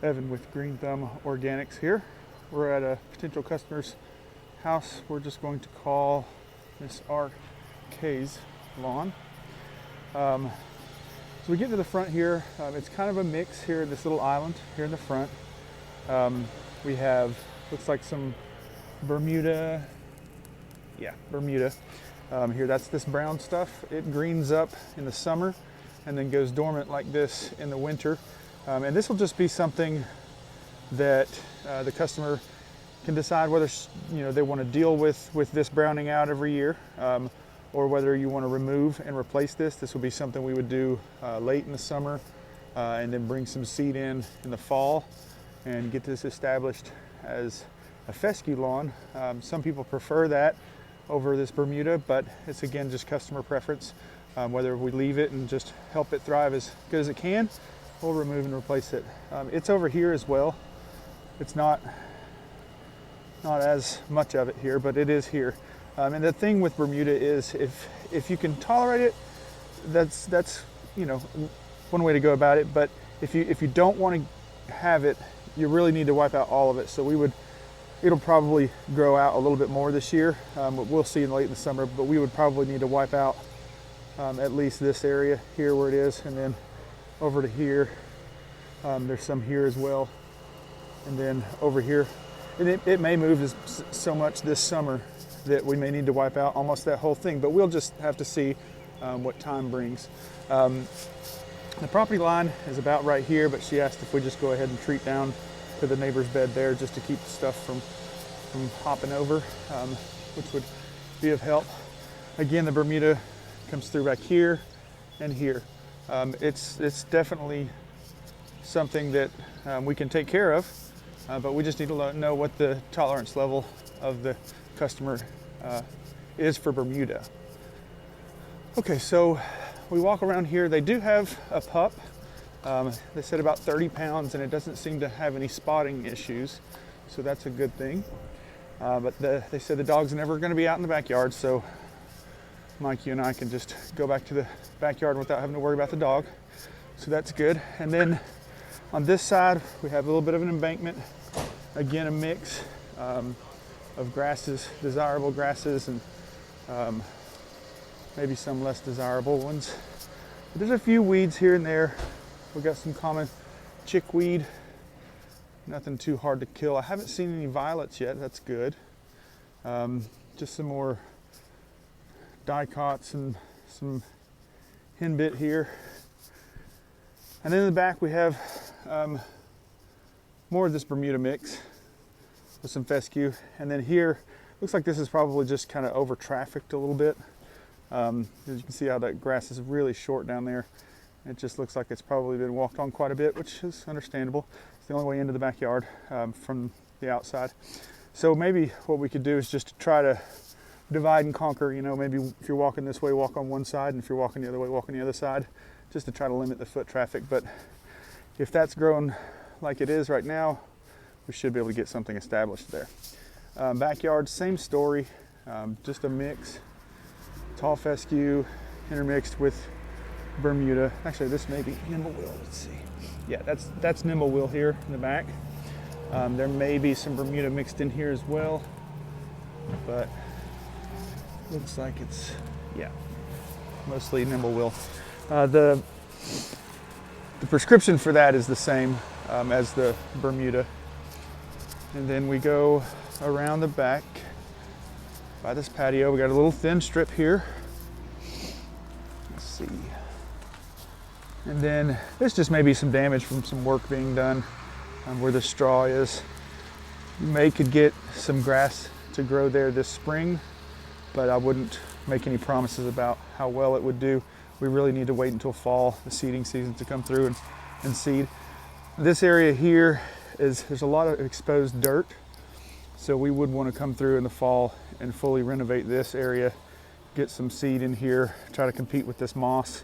Evan with Green Thumb Organics here. We're at a potential customer's house. We're just going to call Miss R.K.'s lawn. So we get to the front here. It's kind of a mix here in this little island here in the front. We have, looks like some Bermuda. Yeah, Bermuda. Here, that's this brown stuff. It greens up in the summer and then goes dormant like this in the winter. And this will just be something that the customer can decide whether they want to deal with this browning out every year, or whether you want to remove and replace this. This will be something we would do late in the summer, and then bring some seed in the fall and get this established as a fescue lawn. Some people prefer that over this Bermuda, but it's again just customer preference. Whether we leave it and just help it thrive as good as it can, we'll remove and replace it. It's over here as well. It's not as much of it here, but it is here. And the thing with Bermuda is if you can tolerate it, that's one way to go about it. But if you don't want to have it, you really need to wipe out all of it. So it'll probably grow out a little bit more this year. We'll see late in the summer, but we would probably need to wipe out at least this area here where it is, and then over to here. There's some here as well, and then over here. And it may move so much this summer that we may need to wipe out almost that whole thing, but we'll just have to see what time brings. The property line is about right here, but she asked if we just go ahead and treat down to the neighbor's bed there just to keep the stuff from hopping over, which would be of help. Again, the Bermuda comes through back here and here. It's definitely something that we can take care of, but we just need to know what the tolerance level of the customer is for Bermuda. Okay, so we walk around here. They do have a pup. They said about 30 pounds, and it doesn't seem to have any spotting issues, so that's a good thing. But they said the dog's never going to be out in the backyard, so Mikey and I can just go back to the backyard without having to worry about the dog. So that's good. And then on this side, we have a little bit of an embankment. Again, a mix of grasses, desirable grasses, and maybe some less desirable ones. But there's a few weeds here and there. We've got some common chickweed, nothing too hard to kill. I haven't seen any violets yet, that's good. Just some more dicots and some henbit here. And then in the back we have more of this Bermuda mix with some fescue. And then here, looks like this is probably just kind of over trafficked a little bit. As you can see how that grass is really short down there. It just looks like it's probably been walked on quite a bit, which is understandable. It's the only way into the backyard from the outside. So maybe what we could do is just try to divide and conquer. Maybe if you're walking this way, walk on one side, and if you're walking the other way, walk on the other side, just to try to limit the foot traffic. But if that's growing like it is right now, we should be able to get something established there. Backyard, same story, just a mix. Tall fescue intermixed with Bermuda. Actually, this may be Nimblewheel. Let's see. Yeah, that's Nimblewheel here in the back. There may be some Bermuda mixed in here as well, but looks like it's, yeah, mostly Nimblewheel. The prescription for that is the same as the Bermuda. And then we go around the back by this patio. We got a little thin strip here. Let's see. And then there's just maybe some damage from some work being done where the straw is. You could get some grass to grow there this spring, but I wouldn't make any promises about how well it would do. We really need to wait until fall, the seeding season, to come through and seed. This area here there's a lot of exposed dirt, so we would want to come through in the fall and fully renovate this area, get some seed in here, try to compete with this moss.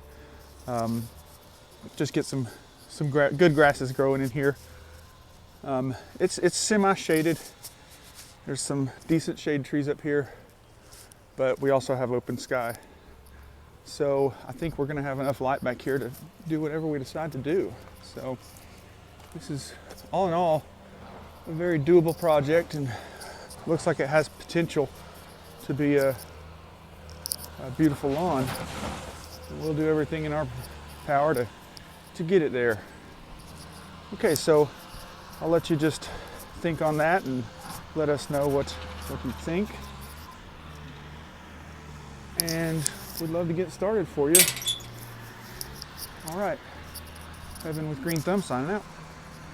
Just get some good grasses growing in here. It's semi-shaded. There's some decent shade trees up here, but we also have open sky. So I think we're gonna have enough light back here to do whatever we decide to do. So this is, all in all, a very doable project, and looks like it has potential to be a beautiful lawn. And we'll do everything in our power to get it there. Okay, so I'll let you just think on that and let us know what you think. And we'd love to get started for you. All right, Evan with Green Thumb signing out.